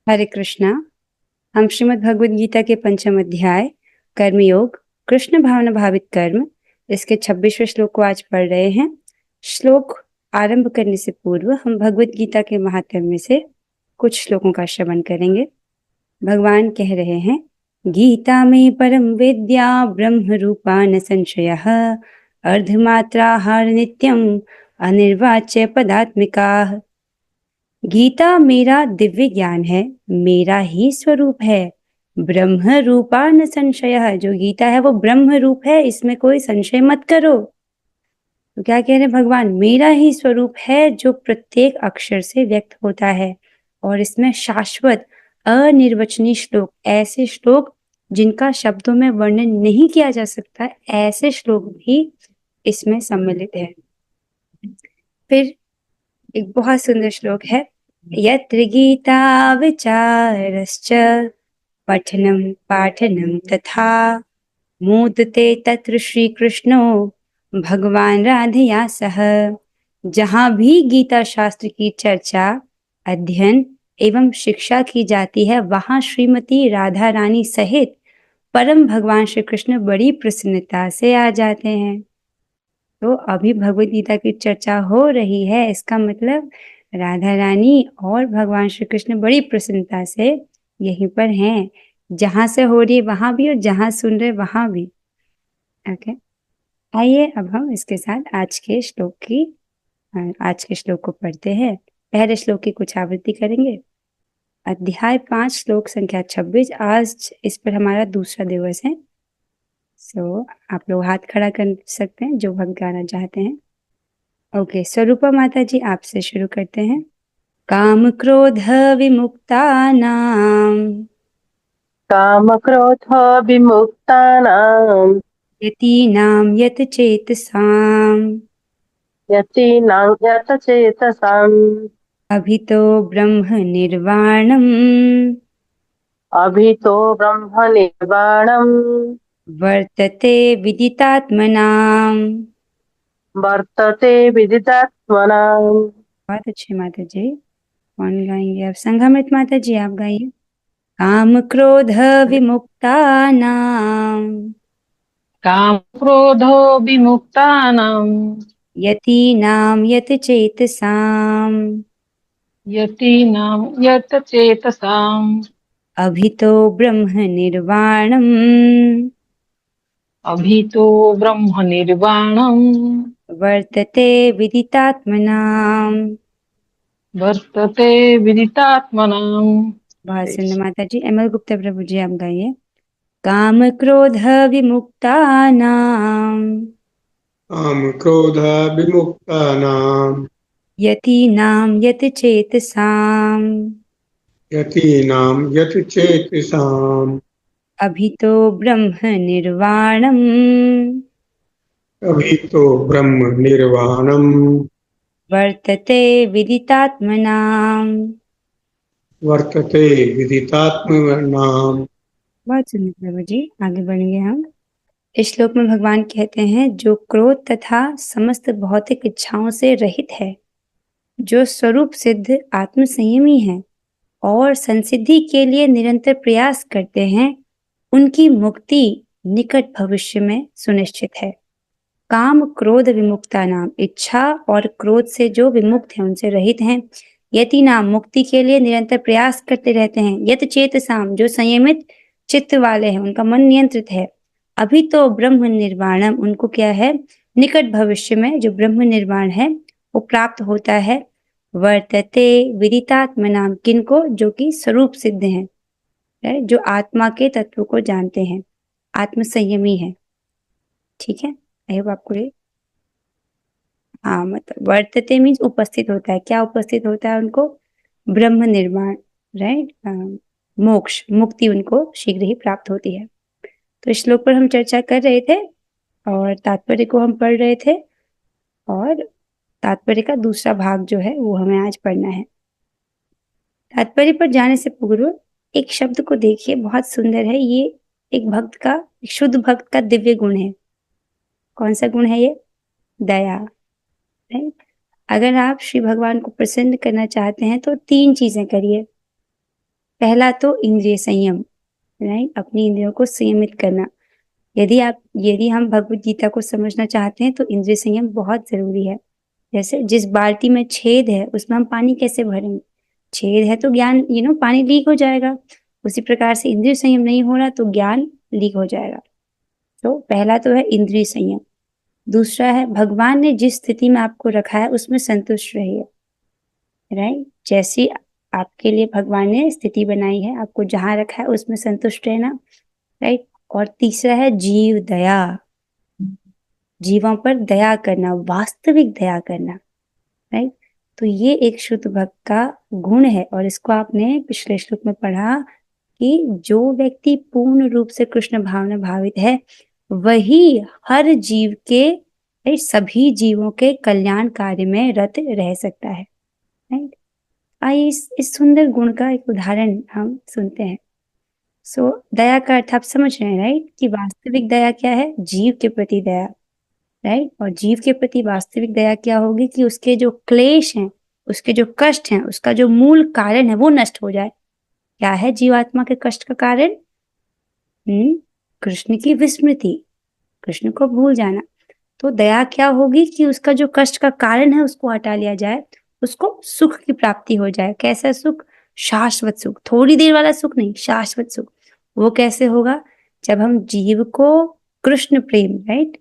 हरे कृष्णा। हम श्रीमद् भगवद गीता के पंचम अध्याय कर्मयोग कृष्ण भावना भावित कर्म इसके 26वें श्लोक को आज पढ़ रहे हैं। श्लोक आरंभ करने से पूर्व हम भगवद गीता के महात्म्य से कुछ श्लोकों का श्रवण करेंगे। भगवान कह रहे हैं, गीता में परम विद्या ब्रह्म रूपा न संशयः अर्धमात्राहार नित्यम अनिर्वाच्य पदात्मिका। गीता मेरा दिव्य ज्ञान है, मेरा ही स्वरूप है। ब्रह्म रूपा न संशय, जो गीता है वो ब्रह्म रूप है, इसमें कोई संशय मत करो। तो क्या कह रहे हैं भगवान, मेरा ही स्वरूप है जो प्रत्येक अक्षर से व्यक्त होता है। और इसमें शाश्वत अनिर्वचनीय श्लोक, ऐसे श्लोक जिनका शब्दों में वर्णन नहीं किया जा सकता, ऐसे श्लोक भी इसमें सम्मिलित है। फिर एक बहुत सुंदर श्लोक है, यत्र गीता विचारश्च पठनं पाठनं तथा मोदते तत्र श्री कृष्णो भगवान राधया सह। जहाँ भी गीता शास्त्र की चर्चा, अध्ययन एवं शिक्षा की जाती है, वहाँ श्रीमती राधा रानी सहित परम भगवान श्री कृष्ण बड़ी प्रसन्नता से आ जाते हैं। तो अभी भगवद गीता की चर्चा हो रही है, इसका मतलब राधा रानी और भगवान श्री कृष्ण बड़ी प्रसन्नता से यहीं पर हैं। जहां से हो रही है वहां भी और जहां सुन रहे वहां भी। ओके, आइए अब हम इसके साथ आज के श्लोक को पढ़ते हैं। पहले श्लोक की कुछ आवृत्ति करेंगे। अध्याय 5 श्लोक संख्या 26। आज इस पर हमारा दूसरा दिवस है। आप लोग हाथ खड़ा कर सकते हैं जो भक्त गाना चाहते हैं। ओके, स्वरूपा माता जी आपसे शुरू करते हैं। काम क्रोध विमुक्तानां काम क्रोध विमुक्तानां यतीनां यत चेतसाम् यतीनां यतचेतसाम् अभितो ब्रह्म निर्वाणम् अभितो ब्रह्म निर्वाणम् वर्तते विदितात्मनाम्। वर्तते विदितात्मनाम्। बहुत अच्छे माता जी। कौन गाएंगे आप? संघामृत माता जी आप गाइए। काम क्रोध विमुक्तानां काम क्रोधो विमुक्तानां यतीनां यत चेतसाम् यतीनां यतचेतसाम् अभितो ब्रह्म निर्वाणम् अभितो ब्रह्म निर्वाणम् वर्तते विदितात्मनाम्। वर्तते विदितात्मनाम्। बहुत सुंदर माता जी। एमएल गुप्ता प्रभु जी आप गाइए। काम क्रोध विमुक्तानां काम क्रोध विमुक्तानां यतीनां यत चेतसाम् यतीनां यतचेतसाम् अभितो ब्रह्म निर्वाणम् अभितो ब्रह्म निर्वाणम् वर्तते विदितात्मनाम्। वर्तते विदितात्मनाम्। बहुत सुंदर प्रभु जी, आगे बढ़ेंगे हम। इस श्लोक में भगवान कहते हैं, जो क्रोध तथा समस्त भौतिक इच्छाओं से रहित है, जो स्वरूप सिद्ध आत्म संयमी है और संसिद्धि के लिए निरंतर प्रयास करते हैं, उनकी मुक्ति निकट भविष्य में सुनिश्चित है। काम क्रोध विमुक्ता नाम, इच्छा और क्रोध से जो विमुक्त है, उनसे रहित हैं। यति नाम, मुक्ति के लिए निरंतर प्रयास करते रहते हैं। यत चेत साम, जो संयमित चित्त वाले हैं, उनका मन नियंत्रित है। अभी तो ब्रह्म निर्वाणम, उनको क्या है, निकट भविष्य में जो ब्रह्म निर्वाण है वो प्राप्त होता है। वर्तते विदितात्म नाम, किनको, जो कि स्वरूप सिद्ध है, जो आत्मा के तत्व को जानते हैं, आत्म संयमी है। ठीक है, आई होप आपको ये, हाँ, मतलब वर्तते मीन्स उपस्थित होता है। क्या उपस्थित होता है उनको? ब्रह्म निर्वाण, राइट, मोक्ष, मुक्ति उनको शीघ्र ही प्राप्त होती है। तो इस श्लोक पर हम चर्चा कर रहे थे और तात्पर्य को हम पढ़ रहे थे, और तात्पर्य का दूसरा भाग जो है वो हमें आज पढ़ना है। तात्पर्य पर जाने से पूर्व एक शब्द को देखिए, बहुत सुंदर है ये। एक भक्त का, एक शुद्ध भक्त का दिव्य गुण है। कौन सा गुण है ये? दया, राइट। अगर आप श्री भगवान को प्रसन्न करना चाहते हैं तो 3 चीजें करिए। पहला तो इंद्रिय संयम, राइट, अपनी इंद्रियों को संयमित करना। यदि हम भगवत गीता को समझना चाहते हैं तो इंद्रिय संयम बहुत जरूरी है। जैसे जिस बाल्टी में छेद है उसमें हम पानी कैसे भरेंगे? छेद है तो ज्ञान पानी लीक हो जाएगा। उसी प्रकार से इंद्रिय संयम नहीं हो रहा तो ज्ञान लीक हो जाएगा। तो पहला तो है इंद्रिय संयम। दूसरा है भगवान ने जिस स्थिति में आपको रखा है उसमें संतुष्ट रहिए, राइट। जैसी आपके लिए भगवान ने स्थिति बनाई है, आपको जहां रखा है उसमें संतुष्ट रहना, राइट। और तीसरा है जीव दया, जीवों पर दया करना, वास्तविक दया करना, राइट। तो ये एक शुद्ध भक्त का गुण है और इसको आपने पिछले श्लोक में पढ़ा कि जो व्यक्ति पूर्ण रूप से कृष्ण भावना भावित है वही हर जीव के, सभी जीवों के कल्याण कार्य में रत रह सकता है, राइट। आइए इस सुंदर गुण का एक उदाहरण हम सुनते हैं। सो दया का अर्थ आप समझ रहे हैं, राइट, कि वास्तविक दया क्या है? जीव के प्रति दया, राइट। और जीव के प्रति वास्तविक दया क्या होगी कि उसके जो क्लेश हैं, उसके जो कष्ट हैं, उसका जो मूल कारण है वो नष्ट हो जाए। क्या है जीवात्मा के कष्ट का कारण? कृष्ण की विस्मृति, कृष्ण को भूल जाना। तो दया क्या होगी कि उसका जो कष्ट का कारण है उसको हटा लिया जाए, उसको सुख की प्राप्ति हो जाए। कैसा सुख? शाश्वत सुख, थोड़ी देर वाला सुख नहीं, शाश्वत सुख। वो कैसे होगा? जब हम जीव को कृष्ण प्रेम, राइट,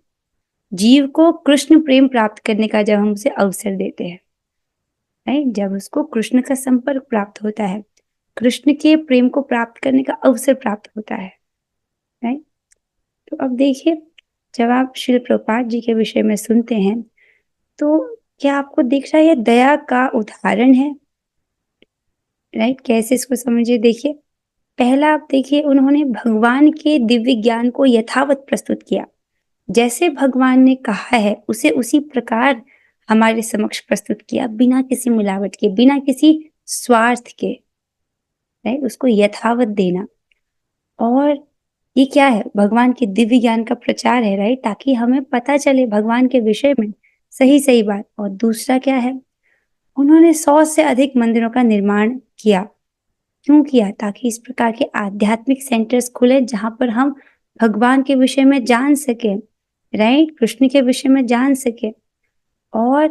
जीव को कृष्ण प्रेम प्राप्त करने का जब हम उसे अवसर देते हैं, राइट, जब उसको कृष्ण का संपर्क प्राप्त होता है, कृष्ण के प्रेम को प्राप्त करने का अवसर प्राप्त होता है, राइट। तो अब देखिए, जब आप श्रील प्रभुपाद जी के विषय में सुनते हैं तो क्या आपको दिख रहा है ये दया का उदाहरण है, राइट। कैसे इसको समझिए, देखिए, पहला आप देखिए, उन्होंने भगवान के दिव्य ज्ञान को यथावत प्रस्तुत किया। जैसे भगवान ने कहा है उसे उसी प्रकार हमारे समक्ष प्रस्तुत किया, बिना किसी मिलावट के, बिना किसी स्वार्थ के, राइट, उसको यथावत देना। और ये क्या है? भगवान के दिव्य ज्ञान का प्रचार है, राइट, ताकि हमें पता चले भगवान के विषय में सही सही बात। और दूसरा क्या है? उन्होंने 100 से अधिक मंदिरों का निर्माण किया। क्यों किया? ताकि इस प्रकार के आध्यात्मिक सेंटर्स खुले जहां पर हम भगवान के विषय में जान सके, राइट, कृष्ण के विषय में जान सके। और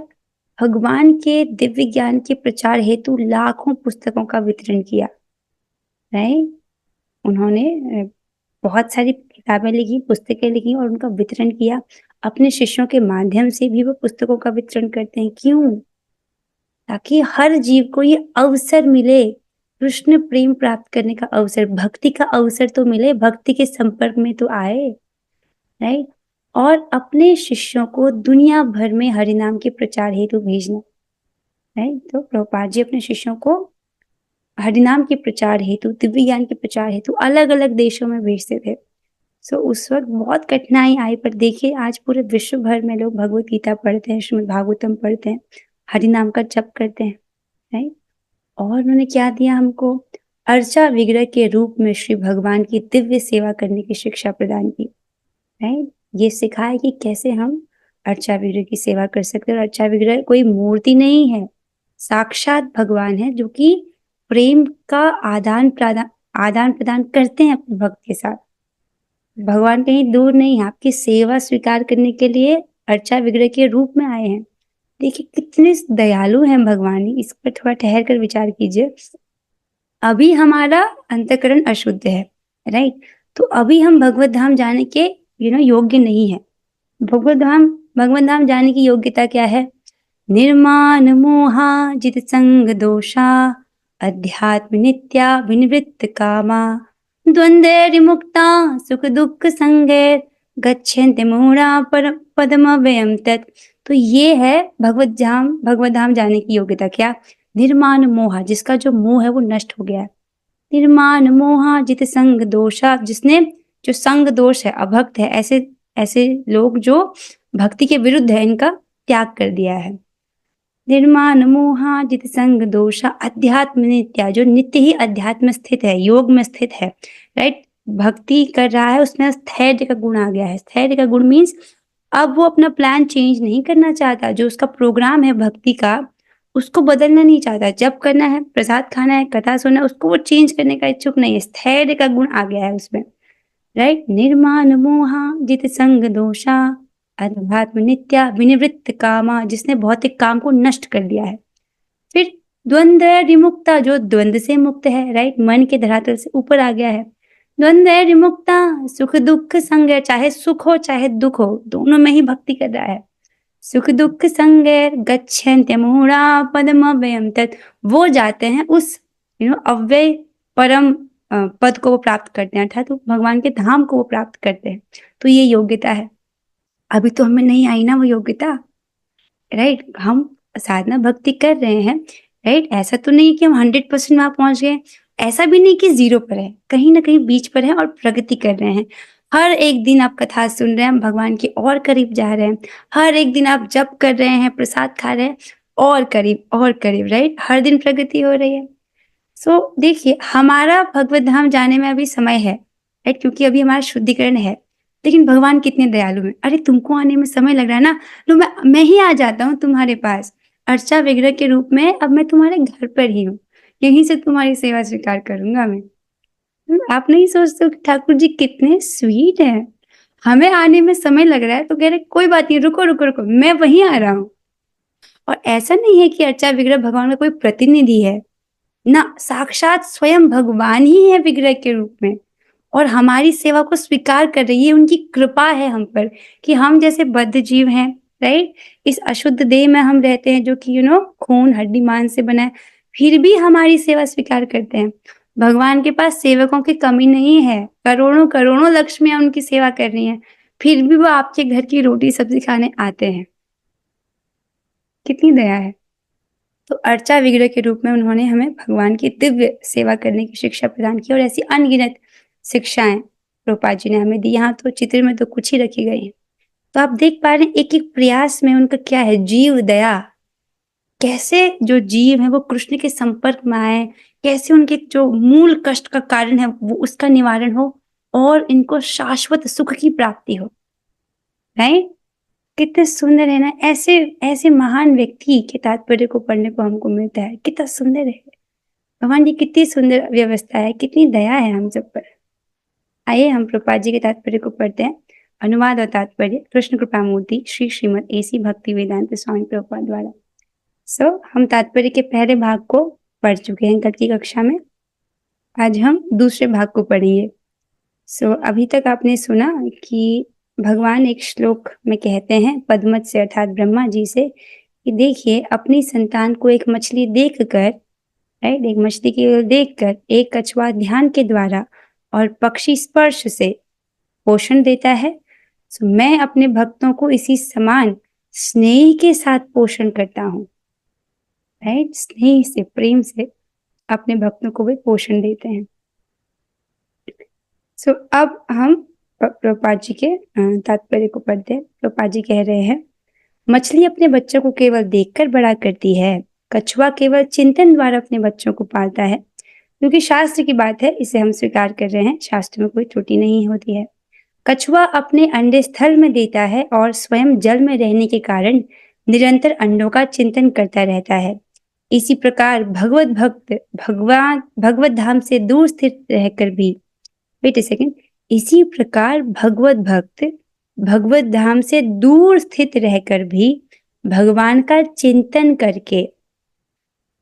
भगवान के दिव्य ज्ञान के प्रचार हेतु लाखों पुस्तकों का वितरण किया, राइट। उन्होंने बहुत सारी किताबें लिखी, पुस्तकें लिखी और उनका वितरण किया। अपने शिष्यों के माध्यम से भी वो पुस्तकों का वितरण करते हैं। क्यों? ताकि हर जीव को ये अवसर मिले, कृष्ण प्रेम प्राप्त करने का अवसर, भक्ति का अवसर तो मिले, भक्ति के संपर्क में तो आए, राइट। और अपने शिष्यों को दुनिया भर में हरिनाम के प्रचार हेतु भेजना, राइट। तो प्रभुपाद जी अपने शिष्यों को हरिनाम के प्रचार हेतु, दिव्य ज्ञान के प्रचार हेतु अलग अलग देशों में भेजते थे। सो उस वक्त बहुत कठिनाई आई, पर देखिए आज पूरे विश्व भर में लोग भगवत गीता पढ़ते हैं, श्रीमद् भागवतम पढ़ते हैं, हरिनाम का जप करते हैं, राइट। और उन्होंने क्या दिया हमको? अर्चा विग्रह के रूप में श्री भगवान की दिव्य सेवा करने की शिक्षा प्रदान की, राइट। ये सिखाया कि कैसे हम अर्चा विग्रह की सेवा कर सकते हैं। और अर्चा विग्रह कोई मूर्ति नहीं है, साक्षात भगवान है जो कि प्रेम का आदान प्रदान करते हैं अपने भक्त के साथ। भगवान कहीं दूर नहीं है, आपकी सेवा स्वीकार करने के लिए अर्चा विग्रह के रूप में आए हैं। देखिए कितने दयालु हैं भगवान, इस पर थोड़ा ठहर कर विचार कीजिए। अभी हमारा अंतःकरण अशुद्ध है, राइट, तो अभी हम भगवत धाम जाने के योग्य नहीं है। भगवत धाम जाने की योग्यता क्या है? निर्माण मोहा जित संग दोषा अध्यात्म नित्या विनिवृत्त कामा द्वंद्वैर्मुक्ता सुख दुख संगैर गच्छन्ति मूढ़ा पदमव्ययम् तत्। तो ये है भगवत धाम जाने की योग्यता। क्या? निर्माण मोहा, जिसका जो मोह है वो नष्ट हो गया है। निर्माण मोहा जित संग दोषा, जिसने जो संग दोष है, अभक्त है, ऐसे लोग जो भक्ति के विरुद्ध है, इनका त्याग कर दिया है। निर्माण मोहा जित संग दोषा अध्यात्म नित्या, जो नित्य ही अध्यात्म स्थित है, योग में स्थित है, राइट, भक्ति कर रहा है, उसमें स्थैर्य का गुण आ गया है। स्थैर्य का गुण मीन्स अब वो अपना प्लान चेंज नहीं करना चाहता, जो उसका प्रोग्राम है भक्ति का उसको बदलना नहीं चाहता। जब करना है, प्रसाद खाना है, कथा सुनना है, उसको वो चेंज करने का इच्छुक नहीं है। स्थैर्य का गुण आ गया है उसमें, राइट। निर्माण मोहा जित संग दोषा, अध्यात्म नित्या विनिवृत्त कामा, जिसने भौतिक काम को नष्ट कर दिया है। फिर द्वंद्व विमुक्ता, जो द्वंद्व से मुक्त है, राइट, मन के धरातल से ऊपर आ गया है। द्वंद्व विमुक्ता सुख दुख संग, चाहे सुख हो चाहे दुख हो, दोनों में ही भक्ति कर रहा है। सुख दुख संगैर गच्छन्त्यमूढ़ा पदमव्ययम् तत्, वो जाते हैं उस अव्यय परम पद को वो प्राप्त करते हैं, अर्थात भगवान के धाम को वो प्राप्त करते हैं। तो ये योग्यता है। अभी तो हमें नहीं आई ना वो योग्यता, राइट। हम साधना भक्ति कर रहे हैं, राइट। ऐसा तो नहीं कि हम 100% वहां पहुंच गए, ऐसा भी नहीं कि 0 पर है, कहीं ना कहीं बीच पर है और प्रगति कर रहे हैं। हर एक दिन आप कथा सुन रहे हैं, हम भगवान के और करीब जा रहे हैं। हर एक दिन आप जप कर रहे हैं, प्रसाद खा रहे हैं, और करीब, राइट। हर दिन प्रगति हो रही है। सो देखिए, हमारा भगवत धाम जाने में अभी समय है, राइट, क्योंकि अभी हमारा शुद्धिकरण है। लेकिन भगवान कितने दयालु हैं। अरे तुमको आने में समय लग रहा है ना, तो मैं ही आ जाता हूँ तुम्हारे पास, अर्चा विग्रह के रूप में। अब मैं तुम्हारे घर पर ही हूँ, यहीं से तुम्हारी सेवा स्वीकार करूंगा मैं। आप नहीं सोचते हो कि ठाकुर जी कितने स्वीट हैं। हमें आने में समय लग रहा है तो कह रहे कोई बात नहीं, रुको रुको रुको, मैं वहीं आ रहा हूँ। और ऐसा नहीं है कि अर्चा विग्रह भगवान का कोई प्रतिनिधि है ना, साक्षात स्वयं भगवान ही है विग्रह के रूप में, और हमारी सेवा को स्वीकार कर रही है। उनकी कृपा है हम पर कि हम जैसे बद्ध जीव हैं, राइट, इस अशुद्ध देह में हम रहते हैं, जो कि खून हड्डी मांस से बना है, फिर भी हमारी सेवा स्वीकार करते हैं। भगवान के पास सेवकों की कमी नहीं है, करोड़ों करोड़ों लक्ष्मियां उनकी सेवा कर रही हैं, फिर भी वो आपके घर की रोटी सब्जी खाने आते हैं। कितनी दया है। तो अर्चा विग्रह के रूप में उन्होंने हमें भगवान की दिव्य सेवा करने की शिक्षा प्रदान की, और ऐसी अनगिनत शिक्षाएं प्रभुपाद जी ने हमें दी। यहाँ तो चित्र में तो कुछ ही रखी गई है। तो आप देख पा रहे हैं एक एक प्रयास में उनका क्या है, जीव दया। कैसे जो जीव है वो कृष्ण के संपर्क में आए, कैसे उनके जो मूल कष्ट का कारण है वो उसका निवारण हो, और इनको शाश्वत सुख की प्राप्ति हो, राइट। कितने सुंदर है ना, ऐसे ऐसे महान व्यक्ति के तात्पर्य को पढ़ने को हमको मिलता है। कितना सुंदर है भगवान की, कितनी सुंदर व्यवस्था है, कितनी दया है हम सब पर। आइए हम प्रभुपाद जी के तात्पर्य को पढ़ते हैं। अनुवाद और तात्पर्य कृष्ण कृपा मूर्ति श्री श्रीमद AC भक्ति वेदांत स्वामी प्रभुपाद द्वारा। हम तात्पर्य के पहले भाग को पढ़ चुके हैं कल की कक्षा में। आज हम दूसरे भाग को पढ़ेंगे। अभी तक आपने सुना कि भगवान एक श्लोक में कहते हैं पद्मत से, अर्थात ब्रह्मा जी से, कि देखिए अपनी संतान को एक मछली देखकर, राइट, एक मछली की ओर देखकर, एक कछुआ ध्यान के द्वारा और पक्षी स्पर्श से पोषण देता है, मैं अपने भक्तों को इसी समान स्नेह के साथ पोषण करता हूँ, राइट। स्नेह से, प्रेम से अपने भक्तों को भी पोषण देते हैं। अब हम प्रभुपाद जी के तात्पर्य को पढ़ते हैं। प्रभुपाद जी कह रहे हैं, मछली अपने बच्चों को केवल देखकर बड़ा करती है, कछुआ केवल चिंतन द्वारा अपने बच्चों को पालता है। क्योंकि शास्त्र की बात है, इसे हम स्वीकार कर रहे हैं, शास्त्र में कोई त्रुटि नहीं होती है। कछुआ अपने अंडे स्थल में देता है और स्वयं जल में रहने के कारण निरंतर अंडों का चिंतन करता रहता है। इसी प्रकार भगवत भक्त भगवत धाम से दूर स्थित रहकर भी, वेट अ सेकेंड, इसी प्रकार भगवत भक्त भगवत धाम से दूर स्थित रहकर भी भगवान का चिंतन करके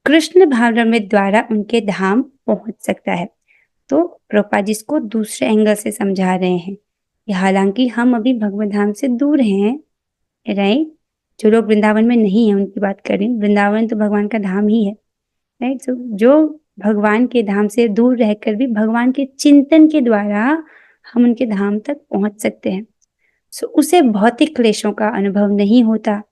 कृष्ण भावनामृत द्वारा उनके धाम पहुंच सकता है। तो प्रभुपाद जी इसको दूसरे एंगल से समझा रहे हैं कि हालांकि हम अभी भगवत धाम से दूर हैं, राइट, जो लोग वृंदावन में नहीं है उनकी बात कर रही हूँ, वृंदावन तो भगवान का धाम ही है, राइट। जो भगवान के धाम से दूर रहकर भी भगवान के चिंतन के द्वारा हम उनके धाम तक पहुंच सकते हैं। उसे भौतिक क्लेशों का अनुभव नहीं होता।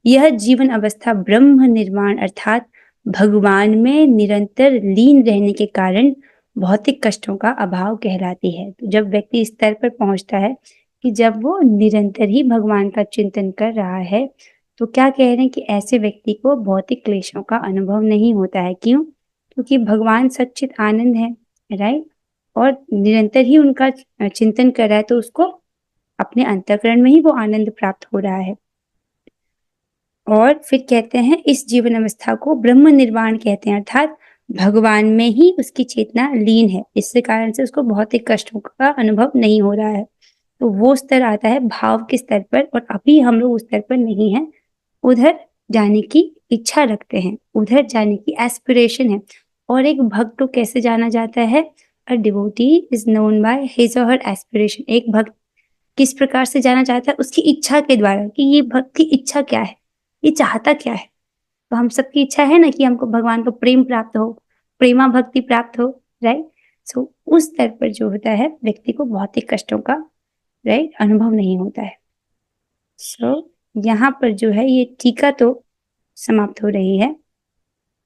यह जीवन अवस्था ब्रह्म निर्वाण अर्थात भगवान में निरंतर लीन रहने के कारण भौतिक कष्टों का अभाव कहलाती है। तो जब व्यक्ति इस स्तर पर पहुंचता है कि जब वो निरंतर ही भगवान का चिंतन कर रहा है, तो क्या कह रहे हैं कि ऐसे व्यक्ति को भौतिक क्लेशों का अनुभव नहीं होता है। क्यों? क्योंकि भगवान सच्चित आनंद है, राइट, और निरंतर ही उनका चिंतन कर रहा है, तो उसको अपने अंतःकरण में ही वो आनंद प्राप्त हो रहा है। और फिर कहते हैं इस जीवन अवस्था को ब्रह्म निर्वाण कहते हैं, अर्थात भगवान में ही उसकी चेतना लीन है। इसके कारण से उसको भौतिक कष्टों का अनुभव नहीं हो रहा है। तो वो स्तर आता है भाव के स्तर पर, और अभी हम लोग उस स्तर पर नहीं हैं। उधर जाने की इच्छा रखते हैं, उधर जाने की एस्पिरेशन है। और एक भक्त को कैसे जाना जाता है? A devotee is known by his और हर एस्पिरेशन। एक भक्त किस प्रकार से जाना चाहता है? उसकी इच्छा के द्वारा, कि ये भक्त की इच्छा क्या है, ये चाहता क्या है। तो हम सबकी इच्छा है ना कि हमको भगवान को प्रेम प्राप्त हो, प्रेमा भक्ति प्राप्त हो, राइट। सो उस स्तर पर जो होता है व्यक्ति को भौतिक कष्टों का राइट अनुभव नहीं होता है। सो यहाँ पर जो है ये टीका तो समाप्त हो रही है,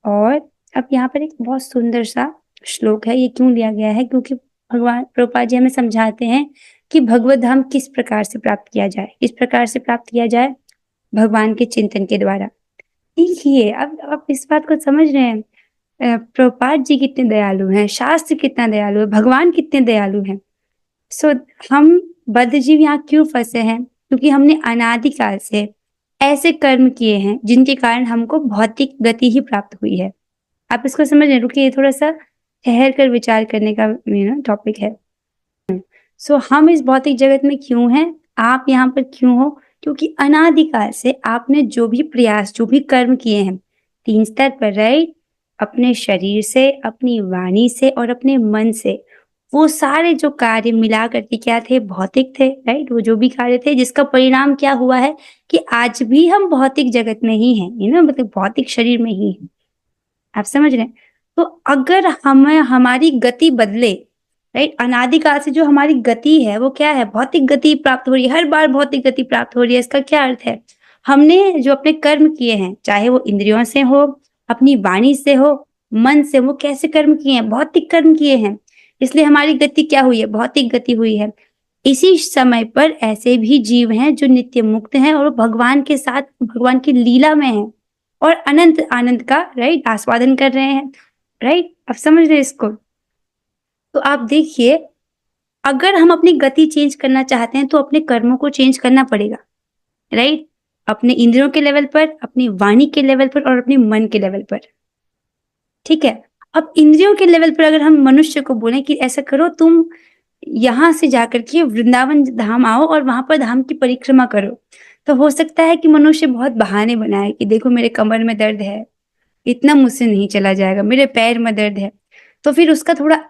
और अब यहाँ पर एक बहुत सुंदर सा श्लोक है। ये क्यों लिया गया है? क्योंकि भगवान प्रभुपाद जी हमें समझाते हैं कि भगवत धाम किस प्रकार से प्राप्त किया जाए। किस प्रकार से प्राप्त किया जाए? भगवान के चिंतन के द्वारा। देखिए अब आप इस बात को समझ रहे हैं, प्रभुपाद जी कितने दयालु हैं, शास्त्र कितना दयालु है, भगवान कितने दयालु हैं। सो हम बद्ध जीव यहाँ क्यों फंसे हैं? क्योंकि हमने अनादिकाल से ऐसे कर्म किए हैं जिनके कारण हमको भौतिक गति ही प्राप्त हुई है। आप इसको समझ रहे हैं? रुकिए, ये थोड़ा सा ठहर कर विचार करने का टॉपिक है। सो हम इस भौतिक जगत में क्यों हैं? आप यहाँ पर क्यों हो? क्योंकि अनादिकाल से आपने जो भी प्रयास, जो भी कर्म किए हैं 3 स्तर पर, राइट, अपने शरीर से, अपनी वाणी से और अपने मन से, वो सारे जो कार्य मिला करके क्या थे? भौतिक थे, राइट। वो जो भी कार्य थे जिसका परिणाम क्या हुआ है कि आज भी हम भौतिक जगत में ही हैं, मतलब भौतिक शरीर में ही हैं। आप समझ रहे हैं? तो अगर हमारी गति बदले, राइट, अनादिकाल से जो हमारी गति है वो क्या है? भौतिक गति प्राप्त हो रही है, हर बार भौतिक गति प्राप्त हो रही है। इसका क्या अर्थ है? हमने जो अपने कर्म किए हैं, चाहे वो इंद्रियों से हो, अपनी वाणी से हो, मन से, वो कैसे कर्म किए हैं? भौतिक कर्म किए हैं, इसलिए हमारी गति क्या हुई है? भौतिक गति हुई है। इसी समय पर ऐसे भी जीव हैं जो नित्य मुक्त हैं और भगवान के साथ, भगवान की लीला में हैं और अनंत आनंद का राइट आस्वादन कर रहे हैं, राइट। अब समझ रहे हैं इसको? तो आप देखिए, अगर हम अपनी गति चेंज करना चाहते हैं तो अपने कर्मों को चेंज करना पड़ेगा, राइट। अपने इंद्रियों के लेवल पर, अपनी वाणी के लेवल पर और अपने मन के लेवल पर, ठीक है। अब इंद्रियों के लेवल पर अगर हम मनुष्य को बोलें कि ऐसा करो, तुम यहाँ से जाकर के वृंदावन धाम आओ और वहां पर धाम की परिक्रमा करो, तो हो सकता है कि मनुष्य बहुत बहाने बनाए कि देखो मेरे कमर में दर्द है, इतना मुझसे नहीं चला जाएगा, मेरे पैर में दर्द है। तो फिर उसका थोड़ा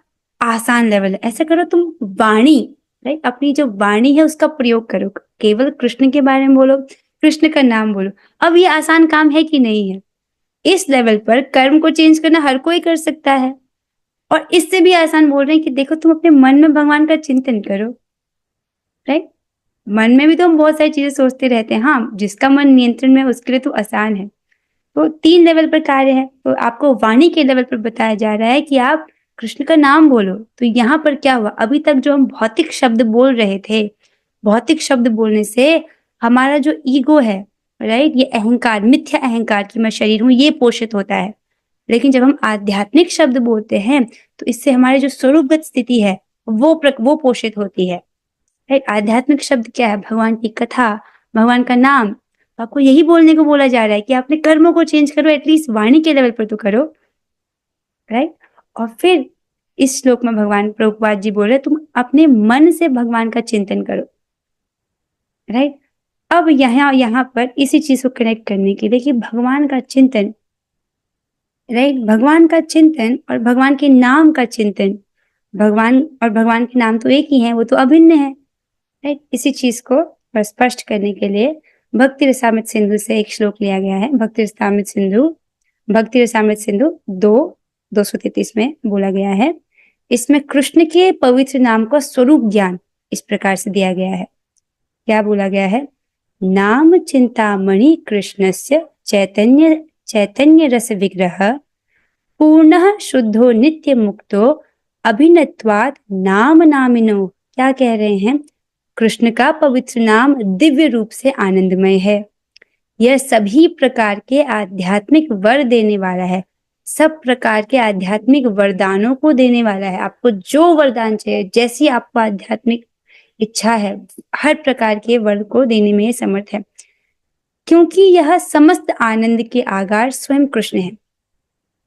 आसान लेवल है, ऐसा करो तुम वाणी, राइट, अपनी जो वाणी है उसका प्रयोग करो, केवल कृष्ण के बारे में बोलो, कृष्ण का नाम बोलो। अब ये आसान काम है कि नहीं है? इस लेवल पर कर्म को चेंज करना हर कोई कर सकता है। और इससे भी आसान बोल रहे हैं कि देखो तुम अपने मन में भगवान का चिंतन करो, राइट। मन में भी तो हम बहुत सारी चीजें सोचते रहते हैं। हाँ, जिसका मन नियंत्रण में उसके लिए तो आसान है। तो 3 लेवल पर कार्य है। तो आपको वाणी के लेवल पर बताया जा रहा है कि आप कृष्ण का नाम बोलो। तो यहाँ पर क्या हुआ? अभी तक जो हम भौतिक शब्द बोल रहे थे, भौतिक शब्द बोलने से हमारा जो ईगो है, राइट, ये अहंकार, मिथ्या अहंकार कि मैं शरीर हूँ, ये पोषित होता है। लेकिन जब हम आध्यात्मिक शब्द बोलते हैं तो इससे हमारी जो स्वरूपगत स्थिति है वो पोषित होती है, राइट। आध्यात्मिक शब्द क्या है? भगवान की कथा, भगवान का नाम। तो आपको यही बोलने को बोला जा रहा है कि अपने कर्मों को चेंज करो, एटलीस्ट वाणी के लेवल पर तो करो, राइट। और फिर इस श्लोक में भगवान प्रभुपाद जी बोल रहे तुम अपने मन से भगवान का चिंतन करो, राइट। अब यहाँ पर इसी चीज को कनेक्ट करने के लिए कि भगवान का चिंतन, राइट, भगवान का चिंतन और भगवान के नाम का चिंतन, भगवान और भगवान के नाम तो एक ही है, वो तो अभिन्न है, राइट। इसी चीज को स्पष्ट करने के लिए भक्ति रसामृत सिंधु से एक श्लोक लिया गया है। भक्ति रसामृत सिंधु 233 में बोला गया है। इसमें कृष्ण के पवित्र नाम का स्वरूप ज्ञान इस प्रकार से दिया गया है। क्या बोला गया है? नाम चिंतामणि कृष्णस्य चैतन्य रस विग्रह पूर्णः शुद्धो नित्य मुक्तो अभिनत्वात् नाम नामिनो। क्या कह रहे हैं? कृष्ण का पवित्र नाम दिव्य रूप से आनंदमय है, यह सभी प्रकार के आध्यात्मिक वर देने वाला है, सब प्रकार के आध्यात्मिक वरदानों को देने वाला है। आपको जो वरदान चाहिए, जैसी आपको आध्यात्मिक इच्छा है, हर प्रकार के वर को देने में समर्थ है। क्योंकि यह समस्त आनंद के आगार स्वयं कृष्ण है।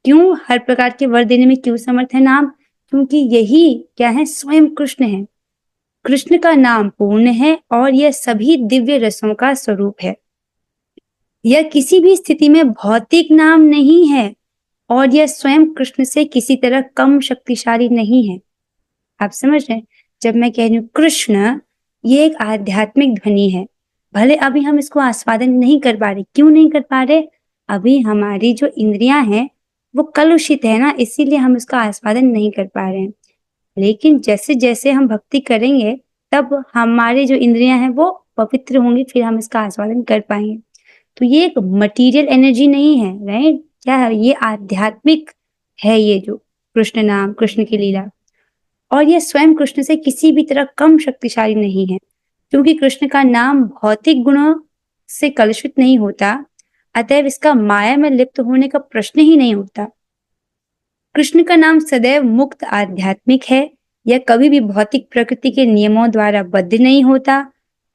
क्यों हर प्रकार के वर देने में क्यों समर्थ है नाम? क्योंकि यही क्या है, स्वयं कृष्ण है। कृष्ण का नाम पूर्ण है और यह सभी दिव्य रसों का स्वरूप है। यह किसी भी स्थिति में भौतिक नाम नहीं है और यह स्वयं कृष्ण से किसी तरह कम शक्तिशाली नहीं है। आप समझ रहे हैं? जब मैं कह रही हूँ कृष्ण, ये एक आध्यात्मिक ध्वनि है। भले अभी हम इसको आस्वादन नहीं कर पा रहे। क्यों नहीं कर पा रहे? अभी हमारी जो इंद्रियां हैं वो कलुषित है ना, इसीलिए हम इसका आस्वादन नहीं कर पा रहे हैं। लेकिन जैसे जैसे हम भक्ति करेंगे तब हमारे जो इंद्रियां हैं वो पवित्र होंगी, फिर हम इसका आस्वादन कर पाएंगे। तो ये एक मटीरियल एनर्जी नहीं है, राइट? क्या है ये? आध्यात्मिक है ये जो कृष्ण नाम, कृष्ण की लीला। और यह स्वयं कृष्ण से किसी भी तरह कम शक्तिशाली नहीं है, क्योंकि कृष्ण का नाम भौतिक गुणों से कलुषित नहीं होता, अतएव इसका माया में लिप्त होने का प्रश्न ही नहीं उठता। कृष्ण का नाम सदैव मुक्त आध्यात्मिक है। यह कभी भी भौतिक प्रकृति के नियमों द्वारा बद्ध नहीं होता।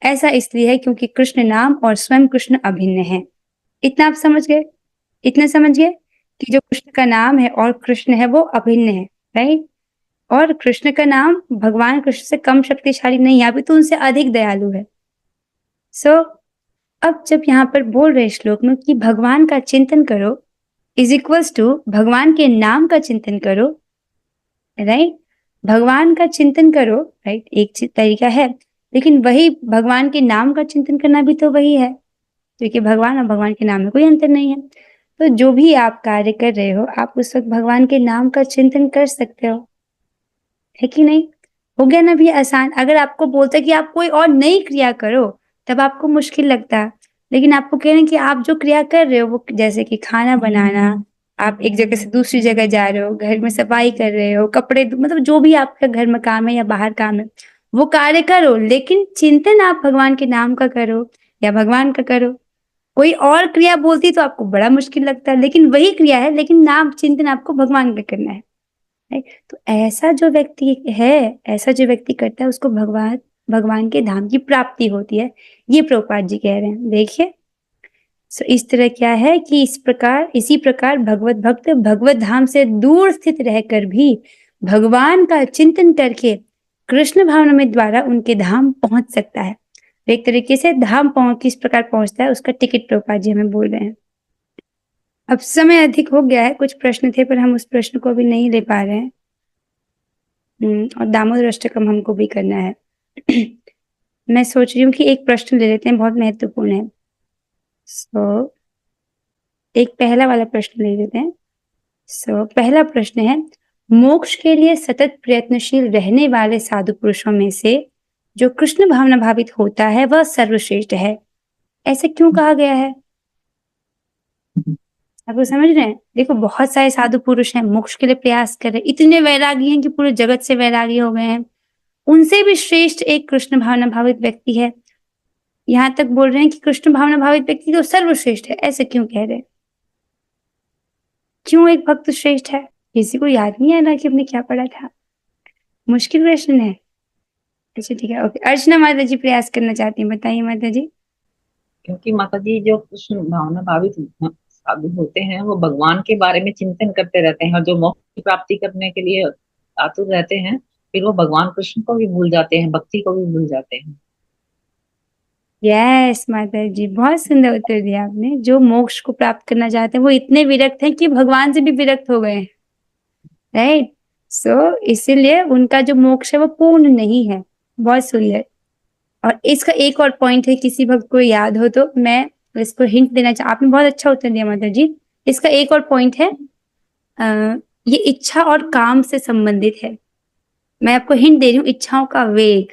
ऐसा इसलिए है क्योंकि कृष्ण नाम और स्वयं कृष्ण अभिन्न है। इतना आप समझ गए? इतना समझ गए कि जो कृष्ण का नाम है और कृष्ण है वो अभिन्न है, राइट? और कृष्ण का नाम भगवान कृष्ण से कम शक्तिशाली नहीं है, अभी तो उनसे अधिक दयालु है। सो अब जब यहाँ पर बोल रहे श्लोक में कि भगवान का चिंतन करो इज इक्वल्स टू भगवान के नाम का चिंतन करो, राइट? भगवान का चिंतन करो, राइट? एक तरीका है, लेकिन वही भगवान के नाम का चिंतन करना भी तो वही है, क्योंकि भगवान और भगवान के नाम में कोई अंतर नहीं है। तो जो भी आप कार्य कर रहे हो, आप उस वक्त भगवान के नाम का चिंतन कर सकते हो, है कि नहीं? हो गया ना भी आसान। अगर आपको बोलता कि आप कोई और नई क्रिया करो तब आपको मुश्किल लगता, लेकिन आपको कह रहे हैं कि आप जो क्रिया कर रहे हो वो, जैसे कि खाना बनाना, आप एक जगह से दूसरी जगह जा रहे हो, घर में सफाई कर रहे हो, कपड़े, मतलब जो भी आपका घर में काम है या बाहर काम है वो कार्य करो, लेकिन चिंतन आप भगवान के नाम का करो या भगवान का करो। कोई और क्रिया बोलती तो आपको बड़ा मुश्किल लगता है, लेकिन वही क्रिया है, लेकिन नाम चिंतन आपको भगवान का करना है। तो ऐसा जो व्यक्ति है, ऐसा जो व्यक्ति करता है उसको भगवान के धाम की प्राप्ति होती है। ये प्रभुपाद जी कह रहे हैं, देखिए। सो इस तरह क्या है कि इसी प्रकार भगवत भक्त भगवत धाम से दूर स्थित रहकर भी भगवान का चिंतन करके कृष्ण भावना में द्वारा उनके धाम पहुंच सकता है। एक तरीके से धाम किस प्रकार पहुंचता है उसका टिकट प्रभुपाद जी हमें बोल रहे हैं। अब समय अधिक हो गया है, कुछ प्रश्न थे पर हम उस प्रश्न को भी नहीं ले पा रहे हैं। और दामोदर अष्टकम हमको भी करना है। मैं सोच रही हूँ कि एक प्रश्न ले लेते हैं, बहुत महत्वपूर्ण है। सो एक पहला वाला प्रश्न ले लेते हैं। सो पहला प्रश्न है, मोक्ष के लिए सतत प्रयत्नशील रहने वाले साधु पुरुषों में से जो कृष्ण भावना भावित होता है वह सर्वश्रेष्ठ है, ऐसा क्यों कहा गया है? आपको समझ रहे हैं? देखो बहुत सारे साधु पुरुष हैं, मोक्ष के लिए प्रयास कर रहे हैं, इतने वैरागी हैं कि पूरे जगत से वैरागी हो गए हैं। उनसे भी श्रेष्ठ एक कृष्ण भावना भावित व्यक्ति है। यहाँ तक बोल रहे हैं कि कृष्ण भावना भावित व्यक्ति तो सर्वश्रेष्ठ है, ऐसे क्यों कह रहे हैं? क्यों एक भक्त श्रेष्ठ है? किसी को याद नहीं आ रहा कि हमने क्या पढ़ा था? मुश्किल प्रश्न है। अच्छा ठीक है, ओके। अर्चना माता जी प्रयास करना चाहती हैं, बताइए माता जी। क्योंकि माता जी जो कृष्ण भावना भावित साधु होते हैं वो भगवान के बारे में चिंतन करते रहते हैं, और जो मोक्ष की प्राप्ति करने के लिए आतुर रहते हैं फिर वो भगवान कृष्ण को भी भूल जाते हैं, भक्ति को भी भूल जाते हैं। यस माता जी, बहुत सुंदर उत्तर दिया आपने। जो मोक्ष को प्राप्त करना चाहते हैं वो इतने विरक्त हैं कि भगवान से भी विरक्त हो गए हैं, राइट? सो इसीलिए उनका जो मोक्ष है वो पूर्ण नहीं है। बहुत सुंदर। और इसका एक और पॉइंट है, किसी भक्त को याद हो तो मैं इसको हिंट देना आपने बहुत अच्छा उत्तर दिया माता जी। इसका एक और पॉइंट है, ये इच्छा और काम से संबंधित है। मैं आपको हिंट दे रही हूँ, इच्छाओं का वेग,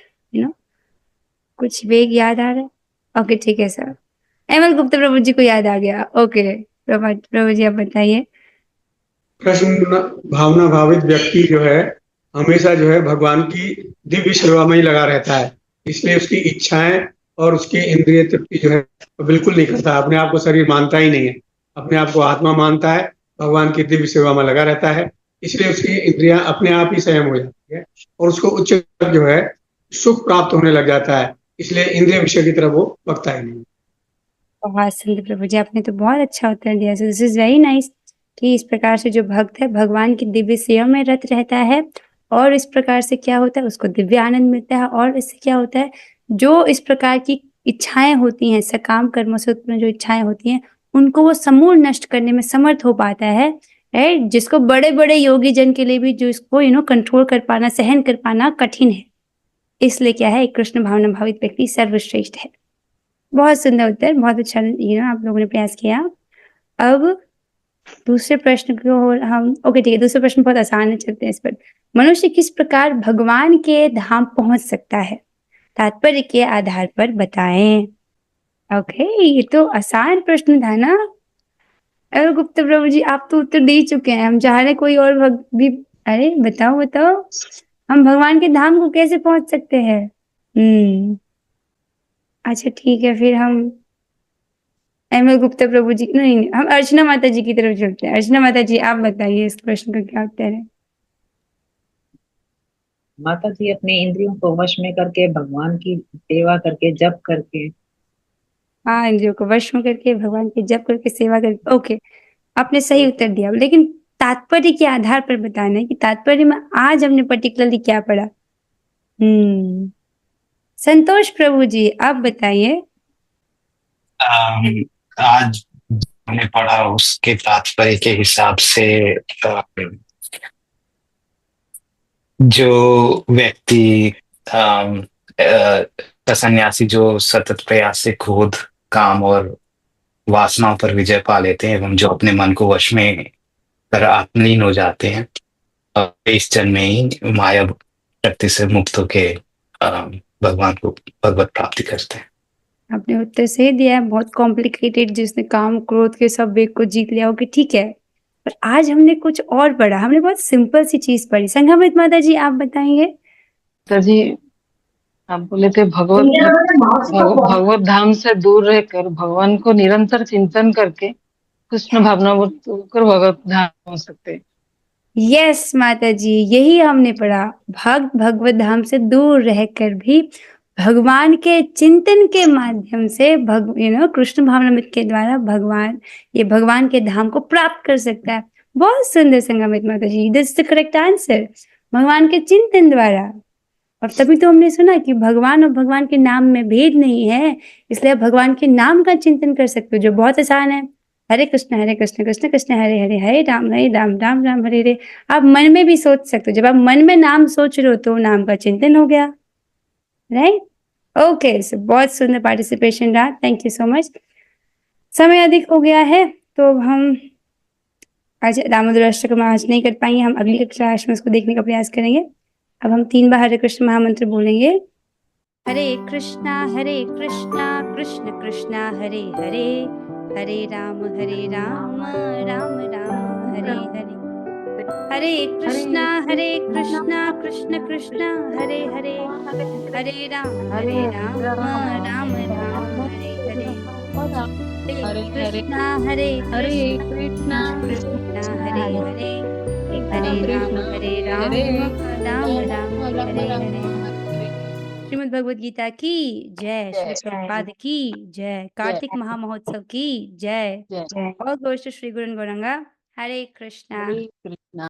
कुछ वेग याद आ रहा है? ओके ठीक है सर। एमएल गुप्ता प्रभु जी को याद आ गया। ओके प्रभु जी आप बताइए। कृष्ण भावना भावित व्यक्ति जो है हमेशा जो है भगवान की दिव्य सेवा में ही लगा रहता है, इसलिए उसकी इच्छाएं और उसकी इंद्रिय तृप्ति जो है बिल्कुल नहीं करता। अपने आप को शरीर मानता ही नहीं है, अपने आप को आत्मा मानता है, भगवान की दिव्य सेवा में लगा रहता है, इसलिए उसकी इंद्रियां अपने आप ही संयम हो जाती है और उसको उच्च जो है सुख प्राप्त होने लग जाता है, इसलिए इंद्रिय विषय की तरफ वो बकता ही नहीं। बहुत सुंदर प्रभु जी, आपने तो बहुत अच्छा उत्तर दिया। So this is very nice कि इस प्रकार से जो भक्त है भगवान की दिव्य सेवा में रत रहता है और इस प्रकार से क्या होता है उसको दिव्य आनंद मिलता है और इससे क्या होता है जो इस प्रकार की इच्छाएं होती हैं सकाम कर्मों से उत्पन्न जो इच्छाएं होती हैं उनको वो समूल नष्ट करने में समर्थ हो पाता है, राइट? जिसको बड़े बड़े योगी जन के लिए भी जो इसको कंट्रोल कर पाना सहन कर पाना कठिन है। इसलिए क्या है एक कृष्ण भावना भावित व्यक्ति सर्वश्रेष्ठ है। बहुत सुंदर उत्तर, बहुत अच्छा आप लोगों ने प्रयास किया। अब दूसरे प्रश्न को हम ठीक है, दूसरा प्रश्न बहुत आसान है, चलते हैं इस पर। मनुष्य किस प्रकार भगवान के धाम पहुंच सकता है? तात्पर्य के आधार पर बताएं। ओके, ये तो आसान प्रश्न था ना। अरे गुप्ता प्रभु जी, आप तो उत्तर दे ही चुके हैं। हम चाह रहे कोई और भक्त भी। अरे बताओ हम भगवान के धाम को कैसे पहुंच सकते हैं? अच्छा ठीक है, फिर हम एमएल गुप्ता प्रभु जी नहीं, हम अर्चना माता जी की तरफ चलते हैं। अर्चना माता जी, आप बताइए इस प्रश्न का क्या उत्तर है? माता जी अपने इंद्रियों को वश में करके भगवान की सेवा करके जप करके हाँ, इंद्रियों को वश में करके भगवान की जप करके सेवा करके। ओके, आपने सही उत्तर दिया, लेकिन तात्पर्य के आधार पर बताना है कि तात्पर्य में आज हमने पर्टिकुलरली क्या पढ़ा। संतोष प्रभु जी, आप बताइए। आज हमने पढ़ा उसके तात्पर्य के हिसाब से जो व्यक्ति सन्यासी जो सतत प्रयास से क्रोध काम और वासनाओं पर विजय पा लेते हैं एवं जो अपने मन को वश में कर आत्मलीन हो जाते हैं इस जन्म में ही माया शक्ति से मुक्त होके भगवान को भगवत प्राप्ति करते हैं। आपने उत्तर सही दिया है। बहुत कॉम्प्लिकेटेड जिसने काम क्रोध के सब वेग को जीत लिया होगा, ठीक है, पर आज हमने कुछ और पढ़ा। हमने बहुत सिंपल सी चीज पढ़ी। संघमित माता जी, आप बताएंगे। सर जी, आप बोले थे भगवत धाम से दूर रहकर भगवान को निरंतर चिंतन करके कृष्ण भावना होकर भगवत धाम पहुंच सकते हैं। यस माता जी, यही हमने पढ़ा। भक्त भगवत धाम से दूर रहकर भी भगवान के चिंतन के माध्यम से कृष्ण भावनामृत के द्वारा भगवान के धाम को प्राप्त कर सकता है। बहुत सुंदर संगमित माता जी, this is the correct answer. भगवान के चिंतन द्वारा। और तभी तो हमने सुना कि भगवान और भगवान के नाम में भेद नहीं है, इसलिए आप भगवान के नाम का चिंतन कर सकते हो, जो बहुत आसान है। हरे कृष्ण कृष्ण कृष्ण हरे हरे, हरे राम राम राम हरे हरे। आप मन में भी सोच सकते हो। जब आप मन में नाम सोच रहे हो तो नाम का चिंतन हो गया, राइट? ओके, सो बहुत सुंदर पार्टिसिपेशन रहा, थैंक यू सो मच। समय अधिक हो गया है तो हम आज दामोदर अष्टकम आज नहीं कर पाएंगे, हम अगली कक्षा में उसको देखने का प्रयास करेंगे। अब हम 3 बार हरे कृष्ण महामंत्र बोलेंगे। हरे कृष्णा कृष्ण कृष्णा हरे हरे, हरे राम राम राम हरे हरे। हरे कृष्णा कृष्ण कृष्ण हरे हरे, हरे राम राम राम हरे हरे। हरे कृष्णा कृष्ण कृष्ण हरे हरे, हरे राम राम राम हरे हरे। श्रीमद् भगवद गीता की जय, श्री प्रभुपाद की जय, कार्तिक महामहोत्सव की जय। और गोष्ठ श्री गुरु गौरंगा। हरे कृष्णा।